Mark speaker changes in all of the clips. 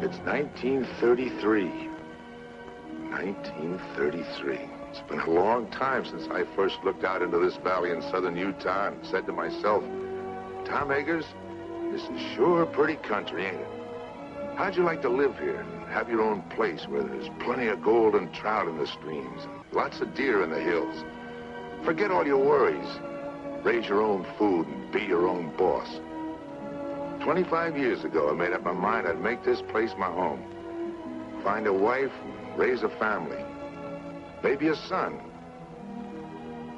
Speaker 1: It's 1933. 1933. It's been a long time since I first looked out into this valley in southern Utah and said to myself, Tom Eggers, this is sure pretty country, ain't it? How'd you like to live here and have your own place where there's plenty of gold and trout in the streams and lots of deer in the hills? Forget all your worries. Raise your own food and be your own boss. 25 years ago, I made up my mind I'd make this place my home. Find a wife, raise a family, maybe a son.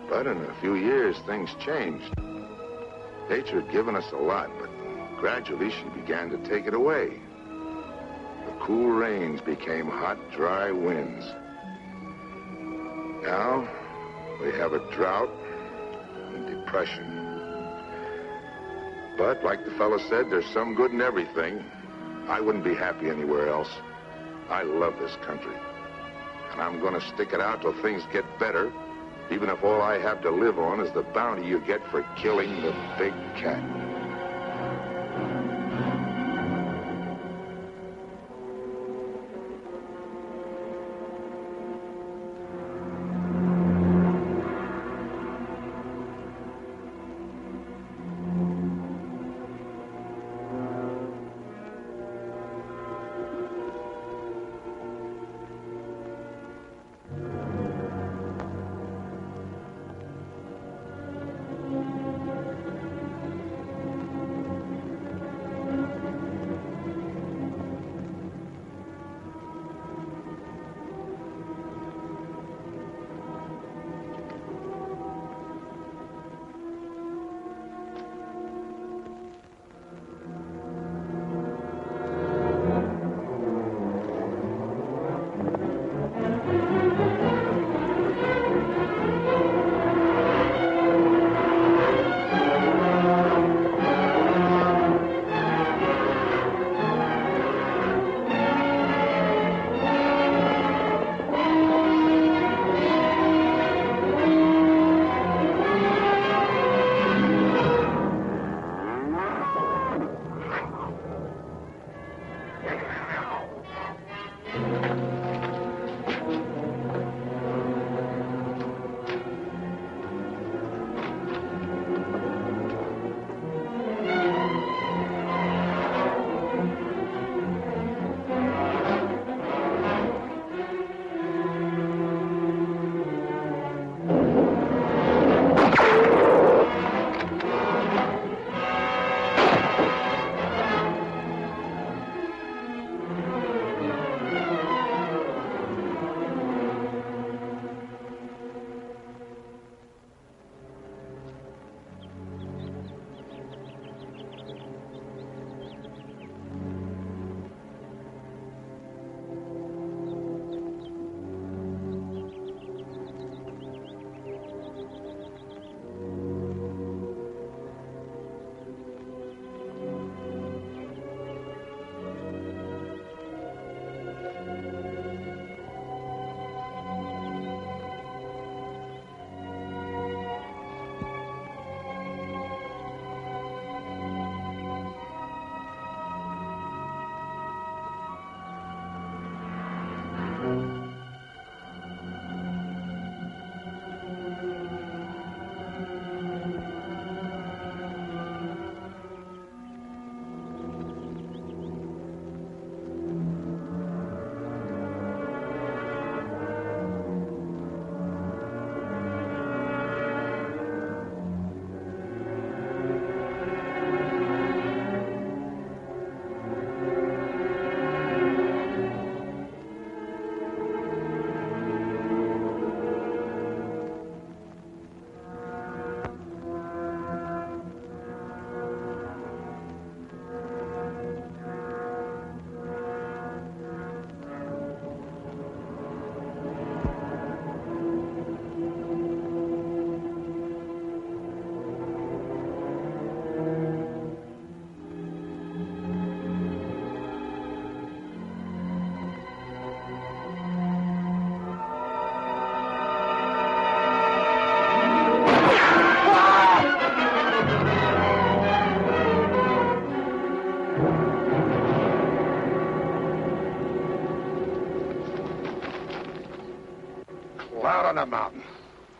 Speaker 1: But in a few years, things changed. Nature had given us a lot, but gradually she began to take it away. The cool rains became hot, dry winds. Now, we have a drought and depression. But, like the fellow said, there's some good in everything. I wouldn't be happy anywhere else. I love this country. And I'm going to stick it out till things get better, even if all I have to live on is the bounty you get for killing the big cat.
Speaker 2: on the mountain?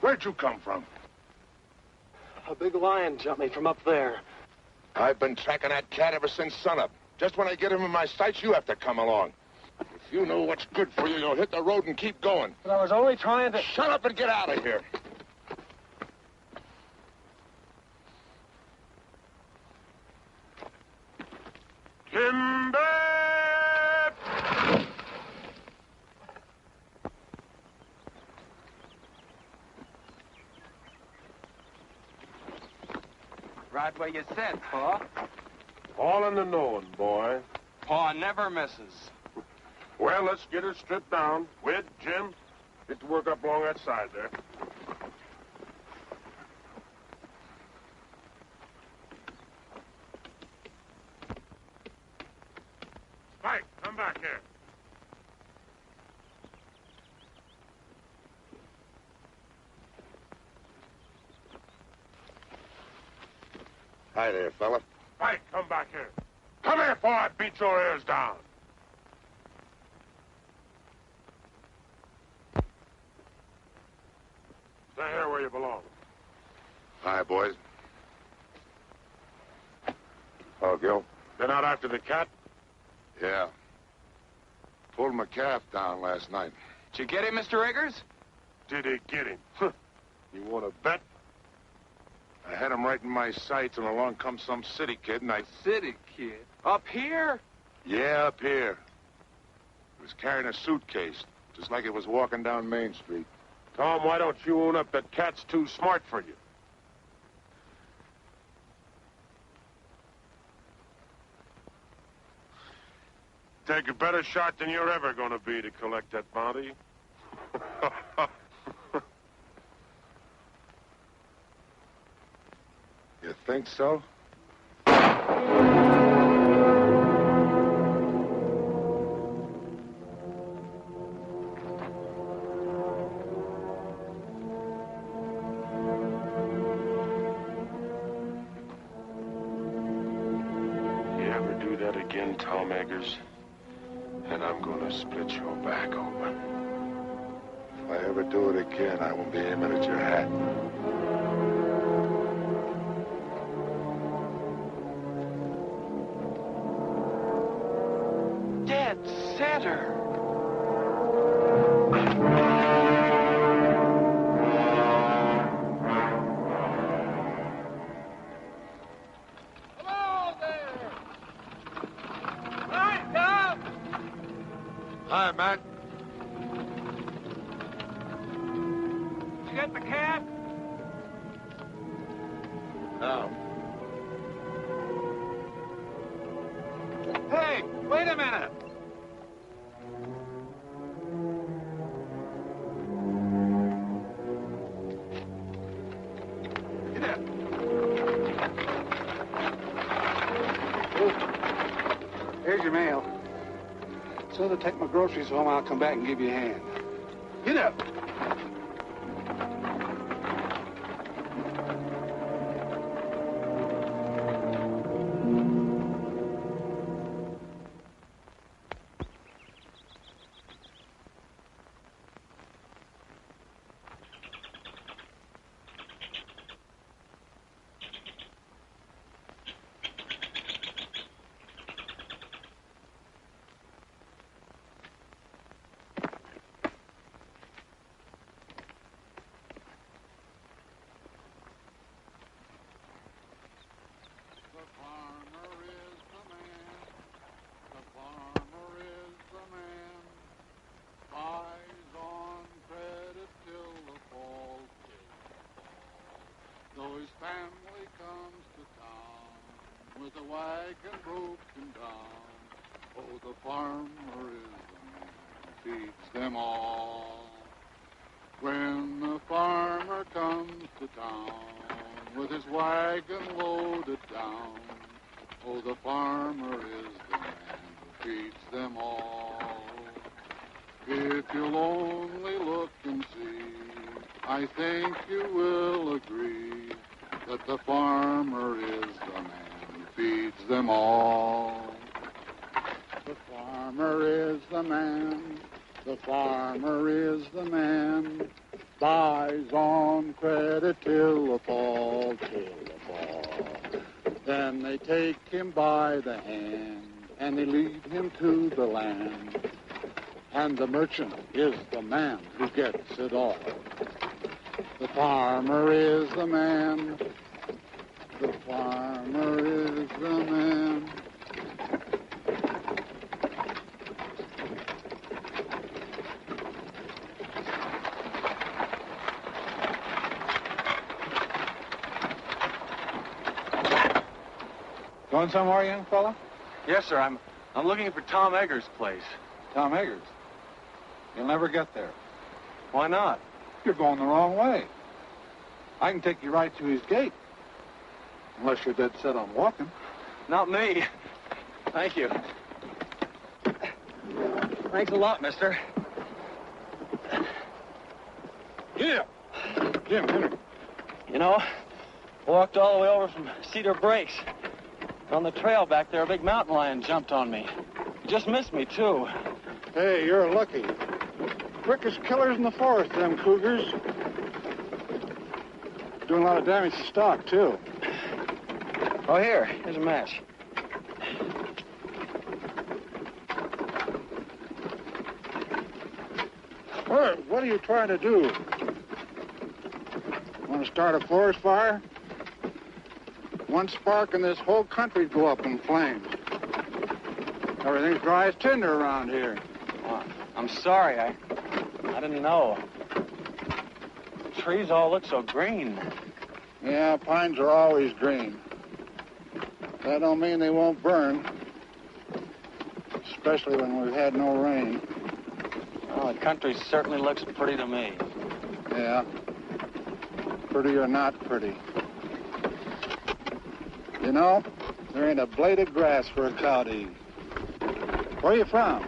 Speaker 2: Where'd you come from?
Speaker 3: A big lion jumped me from up there.
Speaker 1: I've been tracking that cat ever since sunup. Just when I get him in my sights, you have to come along. If you know what's good for you, you'll hit the road and keep going.
Speaker 3: But I was only trying to...
Speaker 1: Shut up and get out of here.
Speaker 2: Timber!
Speaker 4: Right where you said, Pa.
Speaker 2: All in the knowing, boy.
Speaker 4: Pa never misses.
Speaker 2: Well, let's get her stripped down. Wid, Jim, get to work up along that side there. Mike, come back here.
Speaker 1: Hi there, fella.
Speaker 2: Mike, come back here. Come here before I beat your ears down. Stay here where you belong.
Speaker 1: Hi, boys. Oh, Gil?
Speaker 2: Been out after the cat?
Speaker 1: Yeah. Pulled my calf down last night.
Speaker 4: Did you get him, Mr. Eggers?
Speaker 2: Did he get him? You want to bet?
Speaker 1: I had him right in my sights, and along comes some city kid, and I...
Speaker 4: City kid? Up here?
Speaker 1: Yeah, up here. He was carrying a suitcase, just like it was walking down Main Street.
Speaker 2: Tom, why don't you own up that cat's too smart for you? Take a better shot than you're ever going to be to collect that bounty.
Speaker 1: You think so?
Speaker 2: You ever do that again, Tom Eggers, and I'm going to split your back open.
Speaker 1: If I ever do it again, I won't be aiming at your hat.
Speaker 4: Dead center.
Speaker 3: Hello there! Hi, Tom!
Speaker 1: Hi, Matt.
Speaker 3: Did you get the cat?
Speaker 1: No.
Speaker 4: Hey, wait a minute. Get up.
Speaker 5: Here's your mail. So to take my groceries home, I'll come back and give you a hand. Get up.
Speaker 6: Family comes to town with a wagon broken down. Oh, the farmer is the man who feeds them all. When the farmer comes to town with his wagon loaded down, oh, the farmer is the man who feeds them all. If you'll only look and see, I think you will agree that the farmer is the man who feeds them all. The farmer is the man, the farmer is the man, buys on credit till the fall, till the fall. Then they take him by the hand, and they lead him to the land. And the merchant is the man who gets it all. The farmer is the man. The farmer is the man.
Speaker 5: Going somewhere, young fella?
Speaker 4: Yes, sir. I'm looking for Tom Eggers' place.
Speaker 5: Tom Eggers. You'll never get there.
Speaker 4: Why not?
Speaker 5: You're going the wrong way. I can take you right to his gate. Unless you're dead set on walking.
Speaker 4: Not me. Thank you. Thanks a lot, mister.
Speaker 5: Yeah. Jim, Henry.
Speaker 3: You know, walked all the way over from Cedar Breaks. On the trail back there, a big mountain lion jumped on me. He just missed me, too.
Speaker 5: Hey, you're lucky. Quickest killers in the forest, them cougars. Doing a lot of damage to stock, too.
Speaker 3: Oh, here's a match.
Speaker 5: What are you trying to do? Want to start a forest fire? One spark and this whole country'd go up in flames. Everything's dry as tinder around here.
Speaker 3: Oh, I'm sorry. I didn't know. The trees all look so green.
Speaker 5: Yeah, pines are always green. That don't mean they won't burn. Especially when we've had no rain.
Speaker 3: Oh, the country certainly looks pretty to me.
Speaker 5: Yeah. Pretty or not pretty. You know, there ain't a blade of grass for a cow to eat. Where are you from?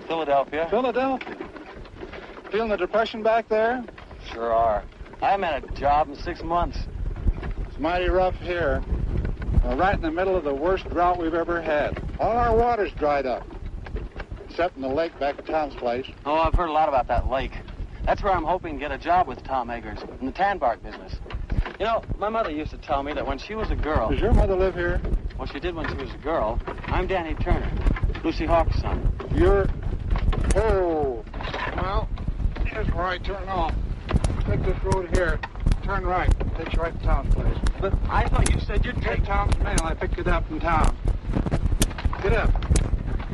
Speaker 3: Philadelphia?
Speaker 5: Philadelphia. Feeling the depression back there?
Speaker 3: Sure are. I haven't had a job in 6 months.
Speaker 5: It's mighty rough here. We're right in the middle of the worst drought we've ever had. All our water's dried up. Except in the lake back at Tom's place.
Speaker 3: Oh, I've heard a lot about that lake. That's where I'm hoping to get a job with Tom Eggers, in the tan bark business. You know, my mother used to tell me that when she was a girl...
Speaker 5: Does your mother live here?
Speaker 3: Well, she did when she was a girl. I'm Danny Turner, Lucy Hawk's son.
Speaker 5: You're... Oh. Well, here's where I turn off. Take this road here. Turn right. Takes you right to Tom's place.
Speaker 3: But I thought you said you'd
Speaker 5: Take Tom's mail. I picked it up in town. Get up.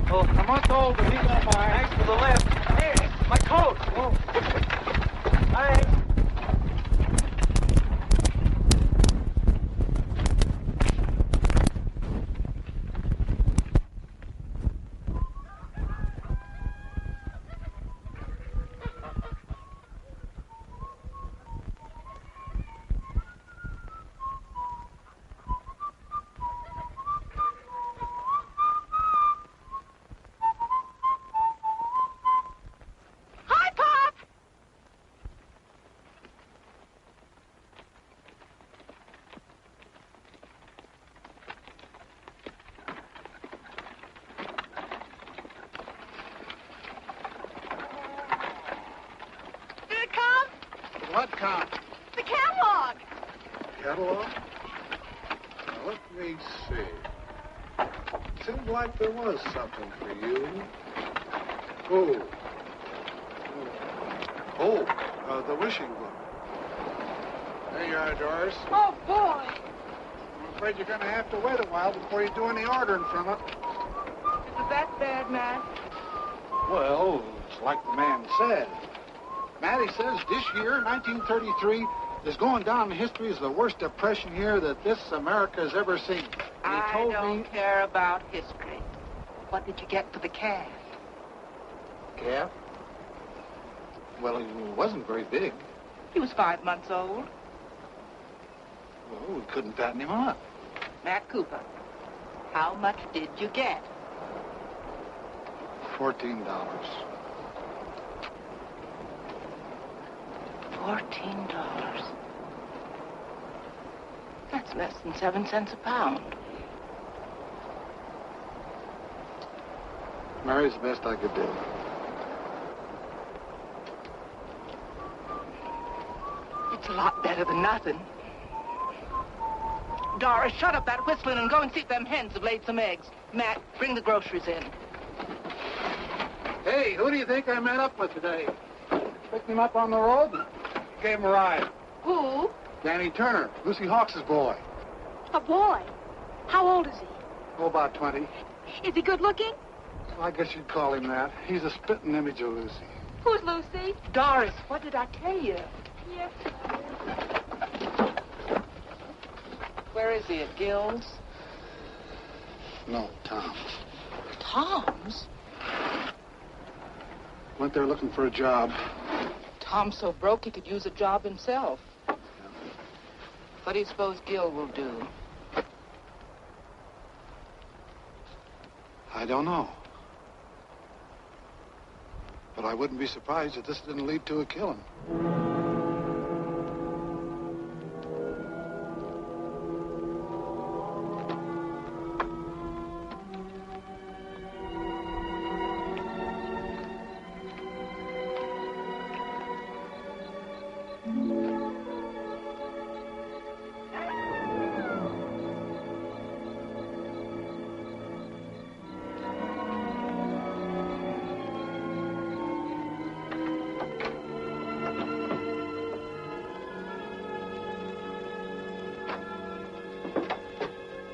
Speaker 3: Oh,
Speaker 5: A month old, but he don't mind.
Speaker 3: thanks for the lift. Hey, my coat.
Speaker 5: Oh.
Speaker 3: Thanks.
Speaker 7: Hi, Pop! Did it come?
Speaker 5: What count?
Speaker 7: The catalog.
Speaker 5: Catalog? Now, let me see. Seemed like there was something for you. The wishing book. There you are, Doris.
Speaker 7: Oh, boy.
Speaker 5: I'm afraid you're going to have to wait a while before you do any ordering from it.
Speaker 7: Is it that bad, Matt?
Speaker 5: Well, it's like the man said. Matty says this year, 1933, is going down in history as the worst depression year that this America has ever seen. And he told me...
Speaker 8: care about history. What did you get for the calf?
Speaker 5: Calf? Well, he wasn't very big.
Speaker 8: He was 5 months old.
Speaker 5: Well, we couldn't fatten him up.
Speaker 8: Matt Cooper, how much did you get?
Speaker 5: $14.
Speaker 8: $14. That's less than 7 cents a pound.
Speaker 5: Mary's the best I could do.
Speaker 8: It's a lot better than nothing. Doris, shut up that whistling and go and see if them hens have laid some eggs. Matt, bring the groceries in.
Speaker 5: Hey, who do you think I met up with today? Picked him up on the road and gave him a ride.
Speaker 7: Who?
Speaker 5: Danny Turner, Lucy Hawks' boy.
Speaker 7: A boy. How old is he?
Speaker 5: Oh, about 20.
Speaker 7: Is he good looking?
Speaker 5: I guess you'd call him that. He's a spitting image of Lucy.
Speaker 7: Who's Lucy?
Speaker 8: Doris, what did I tell you?
Speaker 7: Yes.
Speaker 8: Where is he, at Gill's?
Speaker 5: No, Tom's.
Speaker 8: Tom's?
Speaker 5: Went there looking for a job.
Speaker 8: Tom's so broke he could use a job himself. What do you suppose Gill will do?
Speaker 5: I don't know. But I wouldn't be surprised if this didn't lead to a killing.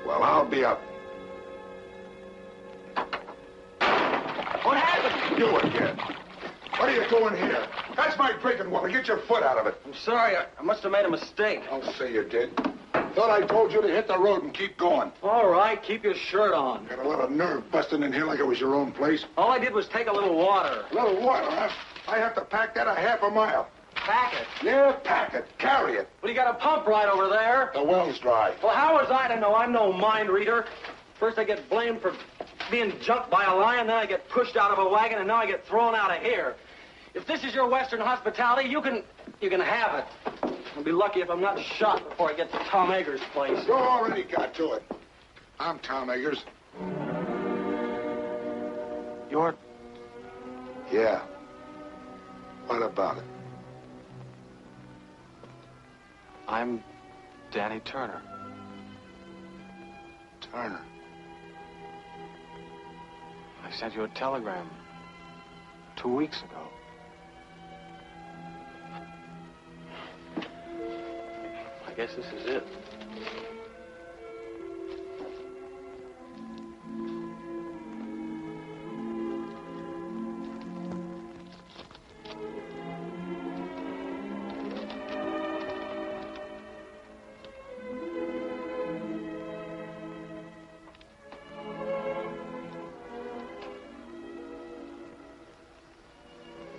Speaker 1: Well, I'll be up.
Speaker 3: What happened?
Speaker 1: You again. What are you doing here? That's my drinking water. Get your foot out of it.
Speaker 3: I'm sorry. I must have made a mistake.
Speaker 1: Don't say you did. Thought I told you to hit the road and keep going.
Speaker 3: All right, keep your shirt on.
Speaker 1: Got a lot of nerve busting in here like it was your own place.
Speaker 3: All I did was take a little water.
Speaker 1: A little water, huh? I have to pack that a half a mile.
Speaker 3: Pack it.
Speaker 1: Yeah, pack it. Carry it.
Speaker 3: Well, you got a pump right over there.
Speaker 1: The well's dry.
Speaker 3: Well, how was I to know? I'm no mind reader. First I get blamed for being jumped by a lion, then I get pushed out of a wagon, and now I get thrown out of here. If this is your Western hospitality, you can have it. I'll be lucky if I'm not shot before I get to Tom Eggers' place.
Speaker 1: You already got to it. I'm Tom Eggers.
Speaker 3: You're...
Speaker 1: Yeah. What about it?
Speaker 3: I'm Danny Turner.
Speaker 1: Turner.
Speaker 3: I sent you a telegram 2 weeks ago. I guess this is it.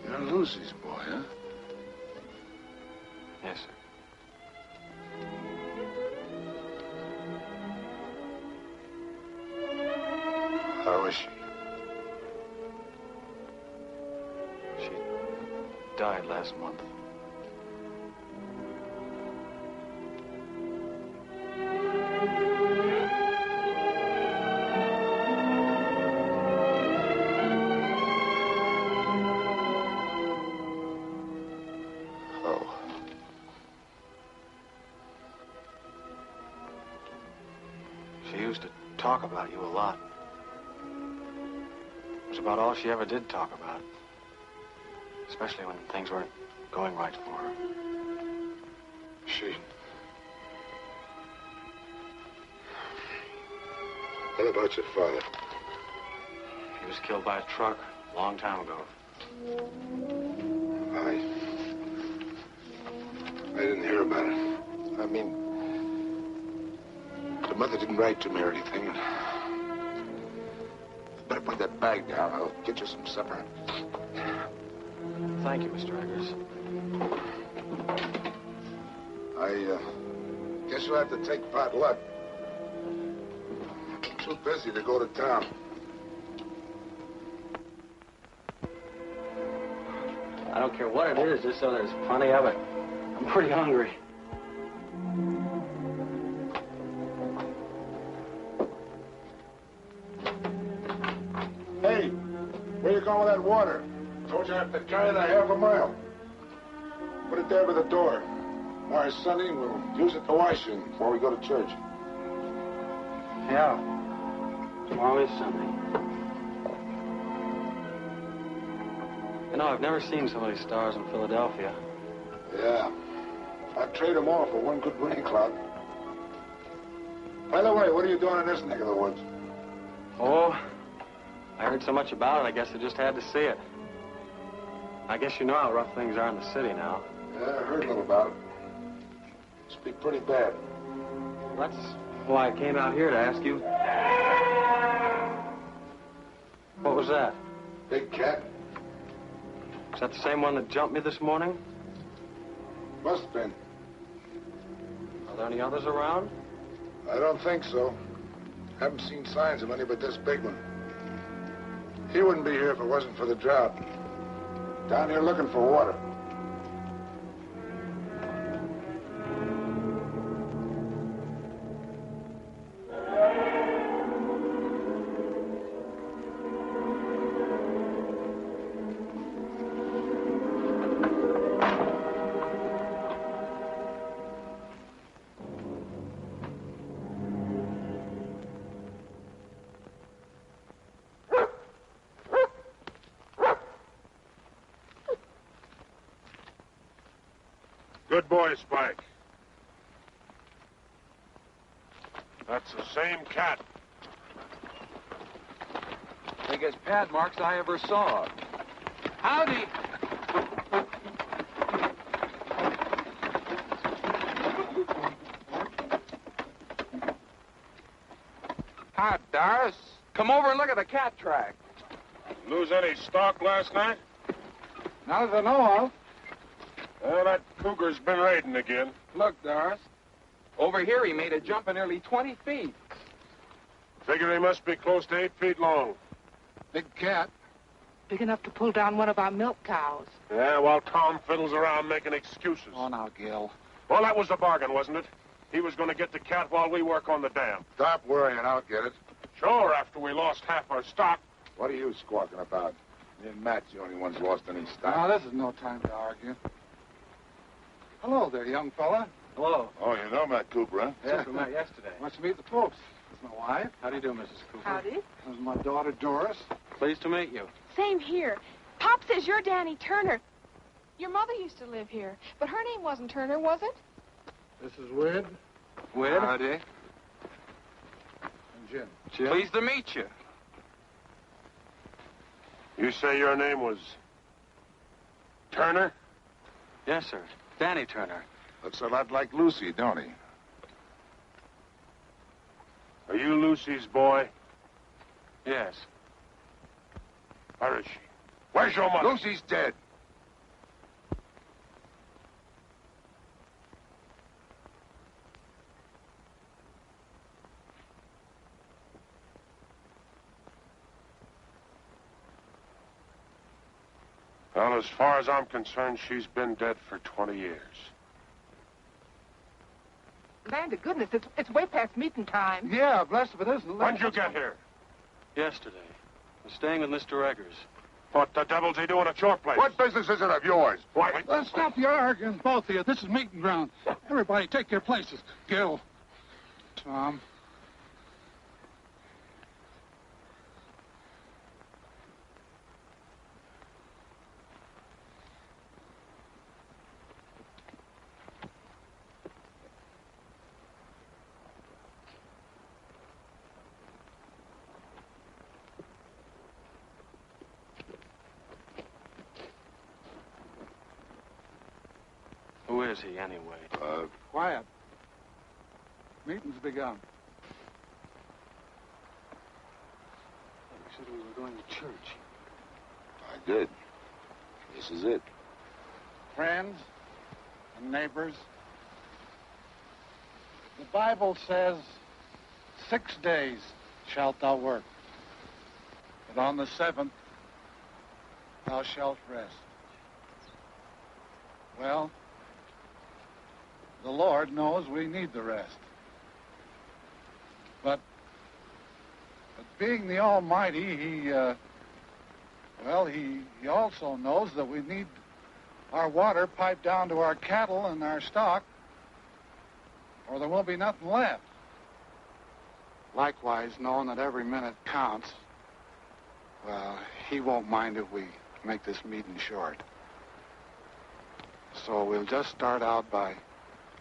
Speaker 1: You're Lucy's boy, huh?
Speaker 3: Yes, sir.
Speaker 1: How is she?
Speaker 3: She died last month.
Speaker 1: Oh.
Speaker 3: She used to talk about you a lot. It was about all she ever did talk about. Especially when things weren't going right for her.
Speaker 1: She... What about your father?
Speaker 3: He was killed by a truck a long time ago.
Speaker 1: I didn't hear about it. I mean, the mother didn't write to me or anything. Better put that bag down. I'll get you some supper.
Speaker 3: Thank you, Mr. Eggers.
Speaker 1: I guess you'll have to take pot luck. I'm too busy to go to town.
Speaker 3: I don't care what it is, just so there's plenty of it. I'm pretty hungry.
Speaker 1: Hey, where you going with that water? Told you I have to carry it a half a mile. Put it there by the door. Why, Sonny, we'll use it to wash in before we go to church.
Speaker 3: Yeah. Tomorrow is Sunday. You know, I've never seen so many stars in Philadelphia.
Speaker 1: Yeah. I'd trade them all for one good rain cloud. By the way, what are you doing in this neck of the woods?
Speaker 3: Oh, I heard so much about it, I guess I just had to see it. I guess you know how rough things are in the city now.
Speaker 1: Yeah, I heard a little about it. Must be pretty bad.
Speaker 3: That's why I came out here to ask you. What was that?
Speaker 1: Big cat?
Speaker 3: Is that the same one that jumped me this morning?
Speaker 1: Must have been.
Speaker 3: Are there any others around?
Speaker 1: I don't think so. Haven't seen signs of any but this big one. He wouldn't be here if it wasn't for the drought. Down here looking for water.
Speaker 2: Good boy, Spike. That's the same cat.
Speaker 4: Biggest pad marks I ever saw.
Speaker 8: Howdy. Hi, Doris. Come over and look at the cat track.
Speaker 2: Lose any stock last night?
Speaker 5: Not as I know of.
Speaker 2: Well, that cougar's been raiding again.
Speaker 8: Look, Doris. Over here, he made a jump of nearly 20 feet.
Speaker 2: Figure he must be close to 8 feet long.
Speaker 5: Big cat.
Speaker 8: Big enough to pull down one of our milk cows.
Speaker 2: Yeah, while Tom fiddles around making excuses.
Speaker 5: Oh, now, Gil.
Speaker 2: Well, that was the bargain, wasn't it? He was going to get the cat while we work on the dam.
Speaker 1: Stop worrying, I'll get it.
Speaker 2: Sure, after we lost half our stock.
Speaker 1: What are you squawking about? Me and Matt's the only ones lost any stock.
Speaker 5: Now, this is no time to argue. Hello there, young fella.
Speaker 3: Hello.
Speaker 1: Oh, you know Matt Cooper, huh?
Speaker 3: Yes, we met yesterday.
Speaker 5: Wants to meet the folks. That's my wife.
Speaker 3: How do you do, Mrs. Cooper?
Speaker 7: Howdy.
Speaker 5: This is my daughter, Doris.
Speaker 3: Pleased to meet you.
Speaker 7: Same here. Pop says you're Danny Turner. Your mother used to live here, but her name wasn't Turner, was it?
Speaker 5: This is Wid
Speaker 3: Wid?
Speaker 8: Howdy.
Speaker 5: and Jim.
Speaker 3: Jim?
Speaker 8: Pleased to meet you.
Speaker 2: You say your name was Turner?
Speaker 3: Yes, sir. Danny Turner.
Speaker 1: Looks a lot like Lucy, don't he?
Speaker 2: Are you Lucy's boy?
Speaker 3: Yes.
Speaker 2: Where is she? Where's your mother?
Speaker 1: Lucy's dead.
Speaker 2: Well, as far as I'm concerned, she's been dead for 20 years.
Speaker 8: Land to goodness, it's way past meeting time.
Speaker 5: Yeah, blessed if it isn't.
Speaker 2: When'd you get here?
Speaker 3: Yesterday. I was staying with Mr. Eggers.
Speaker 2: What the devil's he doing at your place?
Speaker 1: What business is it of yours?
Speaker 2: Why?
Speaker 5: Let's stop your arguing, both of you. This is meeting ground. Everybody take your places. Gil. Tom.
Speaker 3: Who is he, anyway?
Speaker 5: Quiet. Meeting's begun.
Speaker 3: You said we were going to church.
Speaker 1: I did. This is it.
Speaker 5: Friends and neighbors, the Bible says, 6 days shalt thou work, but on the 7th thou shalt rest. Well, the Lord knows we need the rest. But being the Almighty, He also knows that we need our water piped down to our cattle and our stock or there won't be nothing left. Likewise, knowing that every minute counts, well, he won't mind if we make this meeting short. So we'll just start out by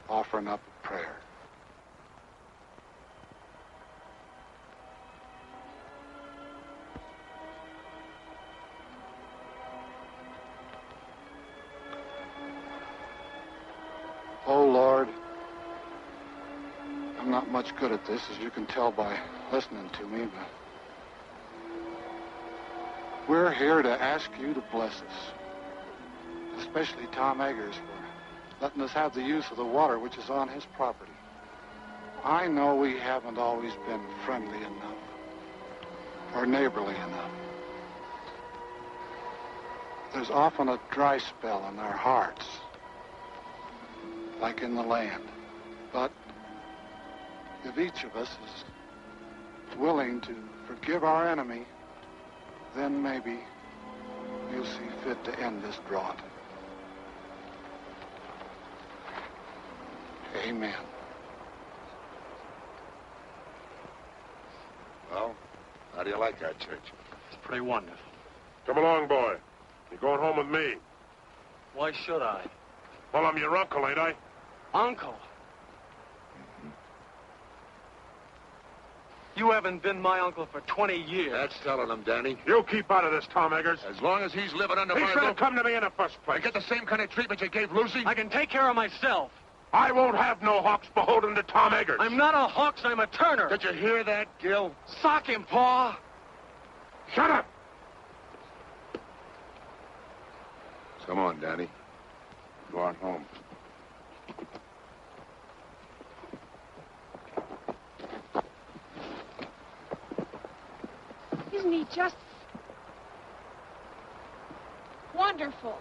Speaker 5: offering up a prayer. Oh, Lord, I'm not much good at this, as you can tell by listening to me, but we're here to ask you to bless us, especially Tom Eggers for letting us have the use of the water which is on his property. I know we haven't always been friendly enough or neighborly enough. There's often a dry spell in our hearts, like in the land. But if each of us is willing to forgive our enemy, then maybe you'll see fit to end this drought. Amen.
Speaker 1: Well, how do you like our church?
Speaker 3: It's pretty wonderful.
Speaker 2: Come along, boy. You're going home with me.
Speaker 3: Why should I?
Speaker 2: Well, I'm your uncle, ain't I?
Speaker 3: Uncle? You haven't been my uncle for 20 years.
Speaker 1: That's telling him, Danny.
Speaker 2: You keep out of this, Tom Eggers.
Speaker 1: As long as he's living under
Speaker 2: He
Speaker 1: my
Speaker 2: should have
Speaker 1: roof,
Speaker 2: come to me in the first place.
Speaker 1: I get the same kind of treatment you gave Lucy.
Speaker 3: I can take care of myself.
Speaker 2: I won't have no hawks beholden to Tom Eggers.
Speaker 3: I'm not a Hawks, I'm a Turner.
Speaker 1: Did you hear that, Gil?
Speaker 3: Sock him, Pa.
Speaker 2: Shut up!
Speaker 1: Come on, Danny. Go on home.
Speaker 7: Isn't he just wonderful?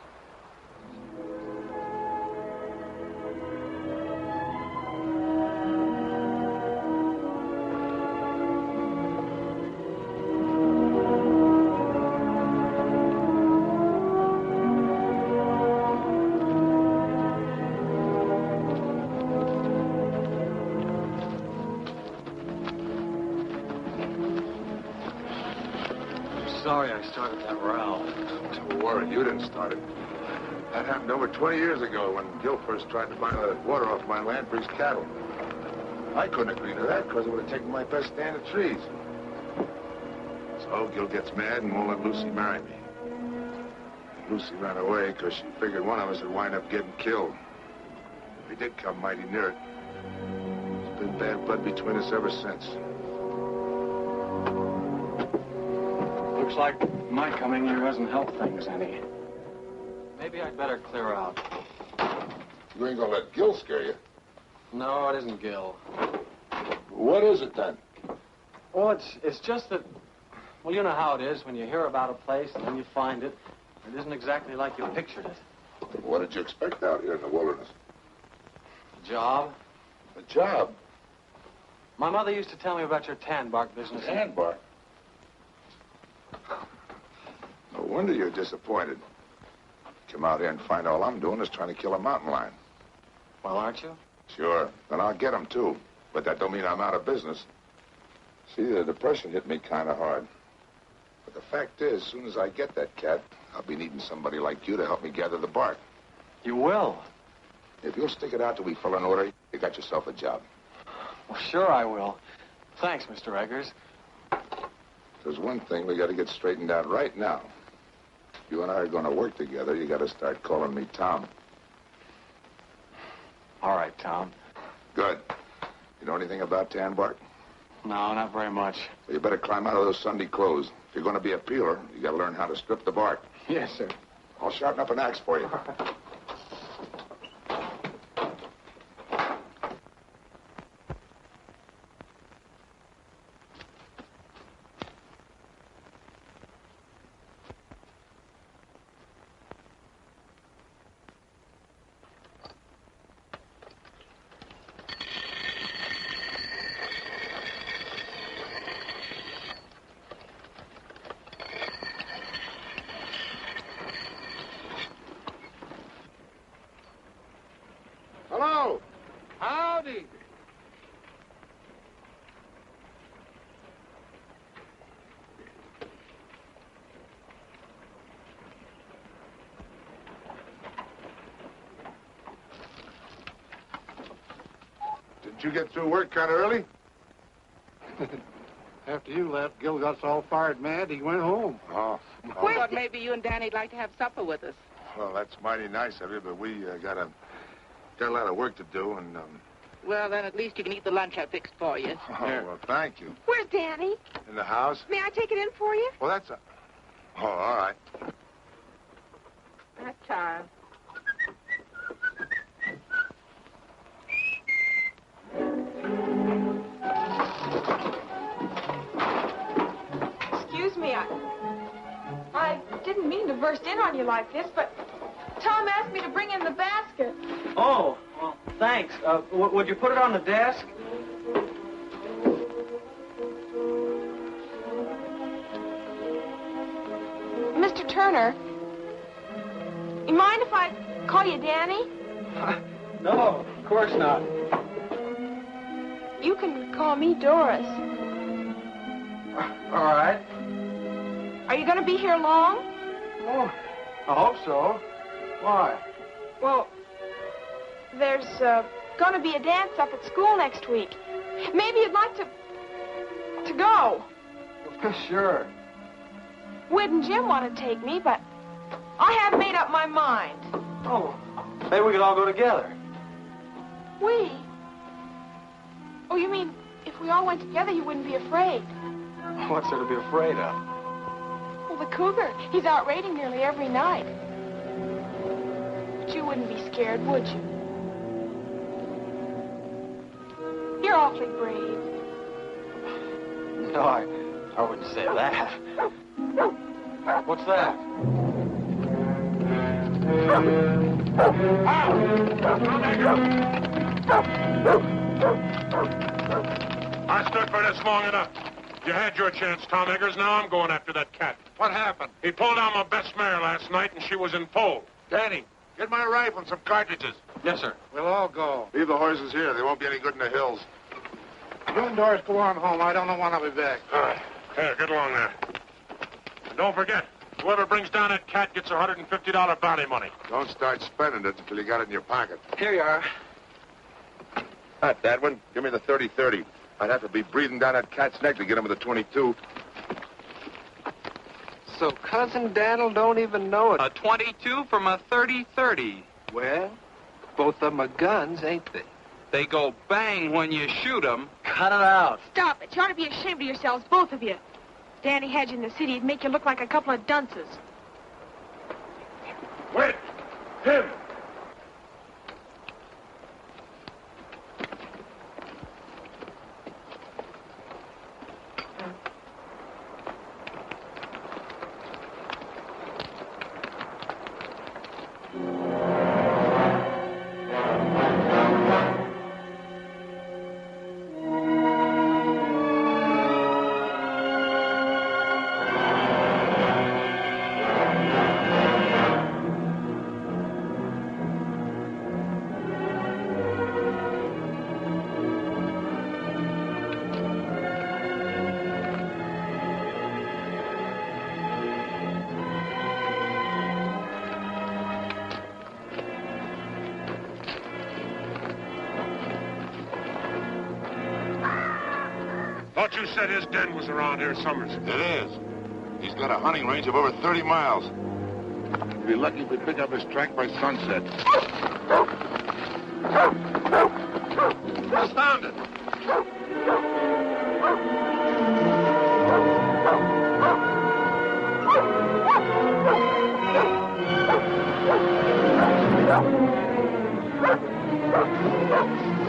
Speaker 3: Sorry I started that row.
Speaker 1: Don't worry, you didn't start it. That happened over 20 years ago when Gil first tried to buy the water off my land for his cattle. I couldn't agree to that because it would have taken my best stand of trees. So Gil gets mad and won't let Lucy marry me. Lucy ran away because she figured one of us would wind up getting killed. We did come mighty near it. There's been bad blood between us ever since.
Speaker 3: Looks like my coming here hasn't helped things any. Maybe I'd better clear out.
Speaker 1: You ain't gonna let Gil scare you.
Speaker 3: No, it isn't Gil.
Speaker 1: What is it then?
Speaker 3: Well, it's just that, well, you know how it is when you hear about a place and then you find it. It isn't exactly like you pictured it.
Speaker 1: What did you expect out here in the wilderness?
Speaker 3: A job?
Speaker 1: A job?
Speaker 3: My mother used to tell me about your tan bark business.
Speaker 1: Tan bark? No wonder you're disappointed. Come out here and find all I'm doing is trying to kill a mountain lion.
Speaker 3: Well, aren't you?
Speaker 1: Sure. Then I'll get him, too. But that don't mean I'm out of business. See, the depression hit me kind of hard. But the fact is, as soon as I get that cat, I'll be needing somebody like you to help me gather the bark.
Speaker 3: You will?
Speaker 1: If you'll stick it out till we fill an order, you got yourself a job.
Speaker 3: Well, sure I will. Thanks, Mr. Eggers.
Speaker 1: There's one thing we got to get straightened out right now. If you and I are going to work together, you got to start calling me Tom.
Speaker 3: All right, Tom.
Speaker 1: Good. You know anything about tan bark?
Speaker 3: No, not very much.
Speaker 1: Well, you better climb out of those Sunday clothes. If you're going to be a peeler, you got to learn how to strip the bark.
Speaker 3: Yes, sir.
Speaker 1: I'll sharpen up an axe for you. Did you get through work kind of early?
Speaker 5: After you left, Gil got us all fired mad. He went home.
Speaker 1: Oh.
Speaker 8: I thought maybe you and Danny'd like to have supper with us.
Speaker 1: Well, that's mighty nice of you, but we got a lot of work to do, and
Speaker 8: Well, then at least you can eat the lunch I fixed for you.
Speaker 1: Oh, well, thank you.
Speaker 7: Where's Danny?
Speaker 1: In the house?
Speaker 7: May I take it in for you?
Speaker 1: Well, that's a... Oh, all right.
Speaker 8: That time.
Speaker 7: Excuse me, I didn't mean to burst in on you like this, but Tom asked me to bring in the basket.
Speaker 3: Oh, well, thanks. Would you put it on the desk?
Speaker 7: Mr. Turner, you mind if I call you Danny?
Speaker 3: No, of course not.
Speaker 7: You can call me Doris.
Speaker 3: All right.
Speaker 7: Are you going to be here long?
Speaker 3: Oh, I hope so. Why?
Speaker 7: Well, there's going to be a dance up at school next week. Maybe you'd like to go.
Speaker 3: Sure.
Speaker 7: Whit and Jim want to take me, but I haven't made up my mind.
Speaker 3: Oh, maybe we could all go together.
Speaker 7: We? Oh, you mean if we all went together, you wouldn't be afraid?
Speaker 3: What's there to be afraid of?
Speaker 7: Well, the cougar. He's out raiding nearly every night. But you wouldn't be scared, would you? You're awfully brave.
Speaker 3: No, I wouldn't say that. What's that?
Speaker 2: I stood for this long enough. You had your chance, Tom Eggers. Now I'm going after that cat.
Speaker 5: What happened?
Speaker 2: He pulled down my best mare last night, and she was in foal.
Speaker 1: Danny, get my rifle and some cartridges.
Speaker 3: Yes, sir.
Speaker 5: We'll all go.
Speaker 1: Leave the horses here. They won't be any good in the hills.
Speaker 5: You and Doris go on home. I don't know when I'll be back.
Speaker 2: All right. Here, get along there. And don't forget, whoever brings down that cat gets a $150 bounty money.
Speaker 1: Don't start spending it until you got it in your pocket.
Speaker 3: Here you are.
Speaker 1: Not that one. Give me the 30-30. I'd have to be breathing down that cat's neck to get him with the 22.
Speaker 9: So Cousin Daniel don't even know it.
Speaker 4: A 22 from a 30-30.
Speaker 9: Well, both of them are guns, ain't they?
Speaker 4: They go bang when you shoot 'em.
Speaker 3: Cut it out.
Speaker 7: Stop it. You ought to be ashamed of yourselves, both of you. Danny had you in the city. He'd make you look like a couple of dunces.
Speaker 2: Wait! Him! Thought you said his den was around here, Summers.
Speaker 1: It is. He's got a hunting range of over 30 miles. We'll be lucky if we pick up his track by sunset.
Speaker 2: Astounded!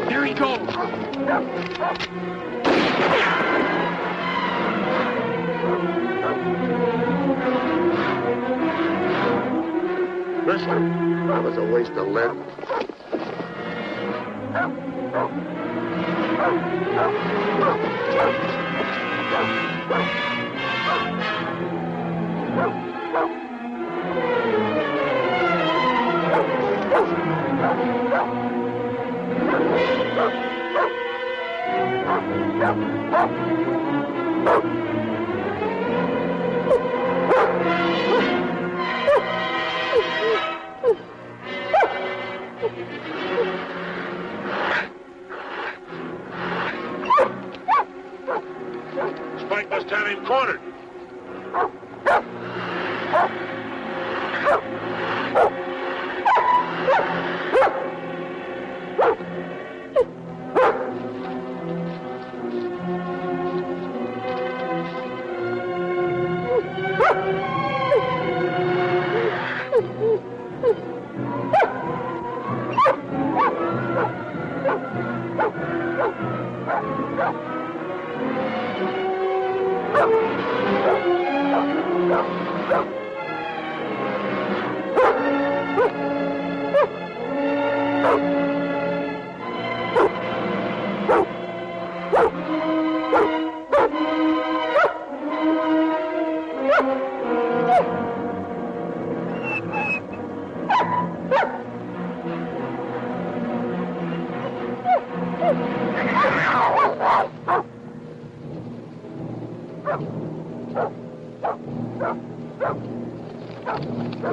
Speaker 4: Here he goes.
Speaker 1: Listen, that was a waste of lead. ordered.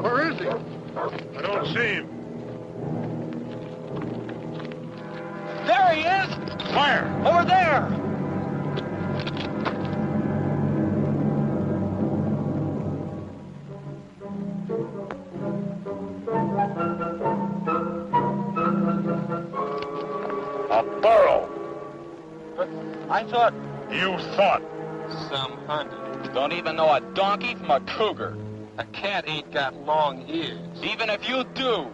Speaker 6: Where is he?
Speaker 2: I don't see him.
Speaker 3: There he is!
Speaker 2: Where?
Speaker 3: Over there!
Speaker 2: A burro.
Speaker 3: I thought...
Speaker 2: You thought.
Speaker 9: Some hunter.
Speaker 4: Don't even know a donkey from a cougar.
Speaker 9: A cat ain't got long ears.
Speaker 4: Even if you do.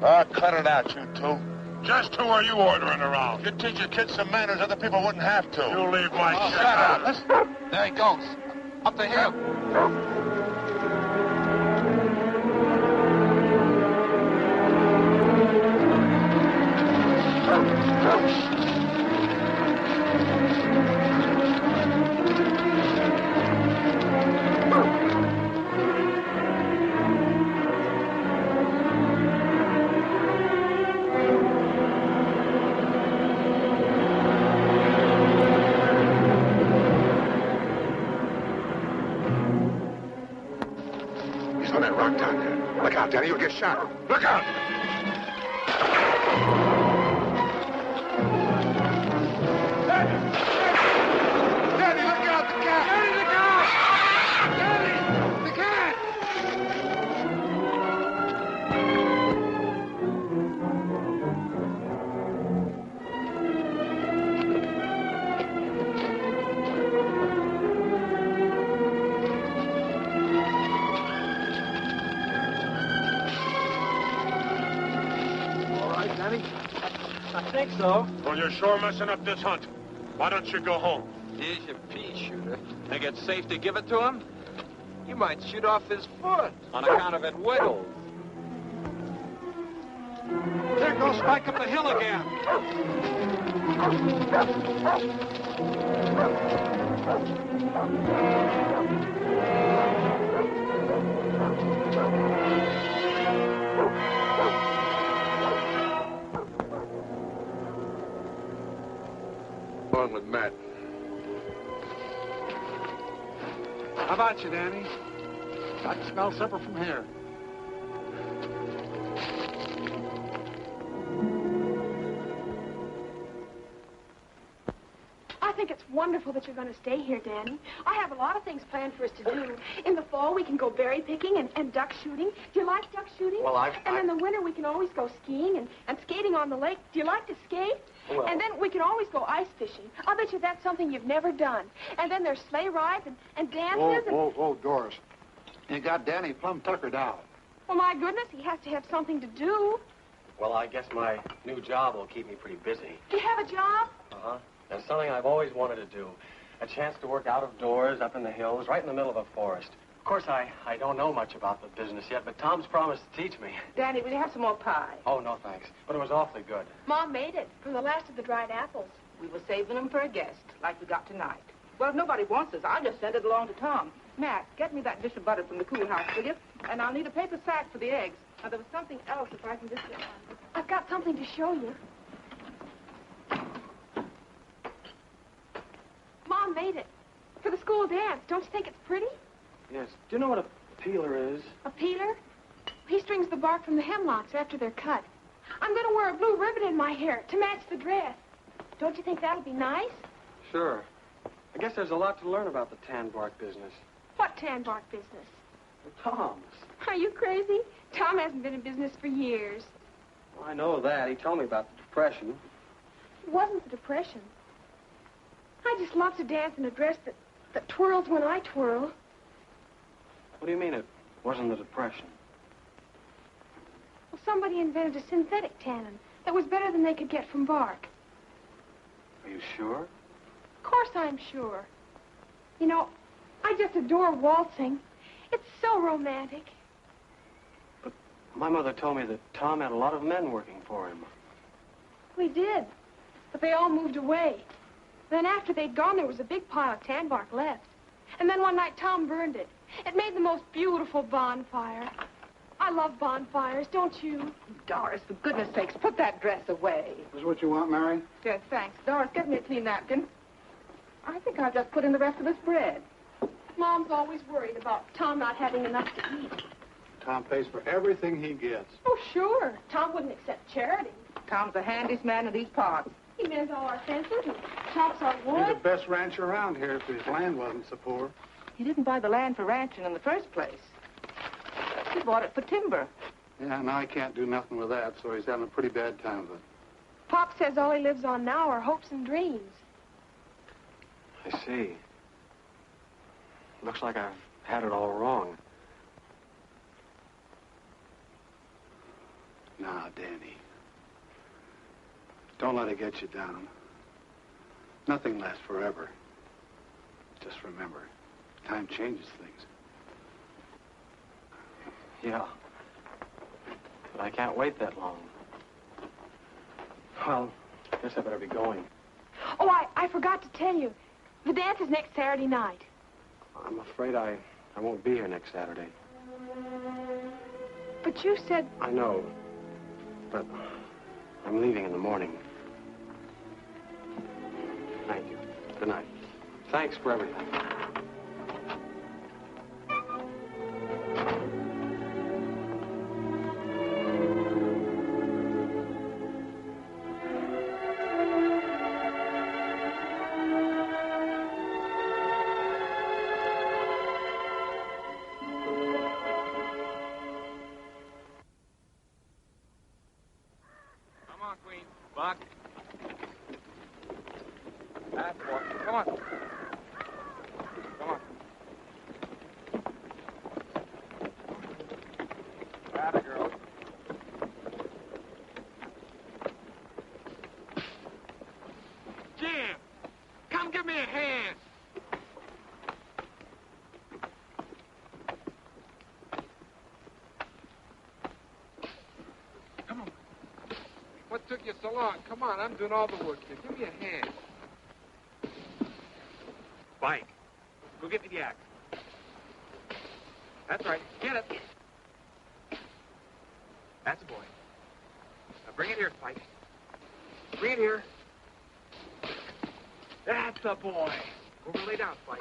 Speaker 2: Ah, cut it out, you two. Just who are you ordering around? You teach your kids some manners other people wouldn't have to. You leave my shit out.
Speaker 5: Listen. There he goes. Up the hill.
Speaker 1: He's on that rock down there. Look out, Danny, you'll get shot. Look out!
Speaker 5: Danny, look out, the cat! Danny, the cat! Danny, the cat! All right, Danny.
Speaker 3: I think so.
Speaker 2: Well, you're sure messing up this hunt. Why don't you go home?
Speaker 9: Here's your pea shooter.
Speaker 4: Think it's safe to give it to him?
Speaker 9: You might shoot off his foot.
Speaker 4: On account of it wiggles.
Speaker 5: There goes Spike up the hill again.
Speaker 9: Along with Matt.
Speaker 5: How about you, Danny? I can smell supper from here.
Speaker 7: I think it's wonderful that you're going to stay here, Danny. I have a lot of things planned for us to do. In the fall, we can go berry picking and duck shooting. Do you like duck shooting?
Speaker 3: Well,
Speaker 7: And in the winter, we can always go skiing and skating on the lake. Do you like to skate?
Speaker 3: Well-
Speaker 7: And then we can always go ice fishing. I'll bet you that's something you've never done. And then there's sleigh rides and dances.
Speaker 5: Whoa, Doris. You got Danny plumb tuckered out.
Speaker 7: Well, my goodness, he has to have something to do.
Speaker 3: Well, I guess my new job will keep me pretty busy.
Speaker 7: Do you have a job?
Speaker 3: Uh-huh. That's something I've always wanted to do. A chance to work out of doors, up in the hills, right in the middle of a forest. Of course, I don't know much about the business yet, but Tom's promised to teach me.
Speaker 8: Danny, will you have some more pie?
Speaker 3: Oh, no, thanks. But it was awfully good.
Speaker 7: Mom made it from the last of the dried apples.
Speaker 8: We were saving them for a guest, like we got tonight. Well, if nobody wants us, I'll just send it along to Tom. Matt, get me that dish of butter from the cool house, will you? And I'll need a paper sack for the eggs. Now, there was something else, if I can just get one.
Speaker 7: I've got something to show you. Mom made it. For the school dance. Don't you think it's pretty?
Speaker 3: Yes. Do you know what a peeler is?
Speaker 7: A peeler? He strings the bark from the hemlocks after they're cut. I'm going to wear a blue ribbon in my hair to match the dress. Don't you think that'll be nice?
Speaker 3: Sure. I guess there's a lot to learn about the tan bark business.
Speaker 7: What tan bark business?
Speaker 3: Tom's.
Speaker 7: Are you crazy? Tom hasn't been in business for years.
Speaker 3: Well, I know that. He told me about the Depression.
Speaker 7: It wasn't the Depression. I just love to dance in a dress that twirls when I twirl.
Speaker 3: What do you mean it wasn't the Depression?
Speaker 7: Well, somebody invented a synthetic tannin that was better than they could get from bark.
Speaker 3: Are you sure?
Speaker 7: Of course I'm sure. You know, I just adore waltzing. It's so romantic.
Speaker 3: But my mother told me that Tom had a lot of men working for him.
Speaker 7: We did, but they all moved away. Then after they'd gone, there was a big pile of tan bark left. And then one night, Tom burned it. It made the most beautiful bonfire. I love bonfires, don't you?
Speaker 8: Doris, for goodness sakes, put that dress away.
Speaker 5: Is this what you want, Mary?
Speaker 8: Yes, thanks. Doris, get me a clean napkin. I think I'll just put in the rest of this bread.
Speaker 7: Mom's always worried about Tom not having enough to eat.
Speaker 5: Tom pays for everything he gets.
Speaker 7: Oh, sure. Tom wouldn't accept charity.
Speaker 8: Tom's the handiest man in these parts.
Speaker 7: He mends all our fences and chops our wood.
Speaker 5: He's the best rancher around here if his land wasn't so poor.
Speaker 8: He didn't buy the land for ranching in the first place. He bought it for timber.
Speaker 5: Yeah, now he can't do nothing with that, so he's having a pretty bad time of it.
Speaker 7: Pop says all he lives on now are hopes and dreams.
Speaker 3: I see. Looks like I've had it all wrong.
Speaker 5: Now, Danny. Don't let it get you down. Nothing lasts forever. Just remember, time changes things.
Speaker 3: Yeah. But I can't wait that long. Well, I guess I better be going.
Speaker 7: Oh, I forgot to tell you. The dance is next Saturday night.
Speaker 3: I'm afraid I won't be here next Saturday.
Speaker 7: But you said...
Speaker 3: I know. But I'm leaving in the morning. Thank you. Good night. Thanks for everything.
Speaker 4: Buck. That boy. Come on. Come on. Atta girl. Jim, come give me a hand. Come on. What took you so long? Come on, I'm doing all the work here. Give me a hand. Spike, go get me the axe. That's right. Get it. That's a boy. Now bring it here, Spike. Bring it here. That's a boy. Over and lay down, Spike.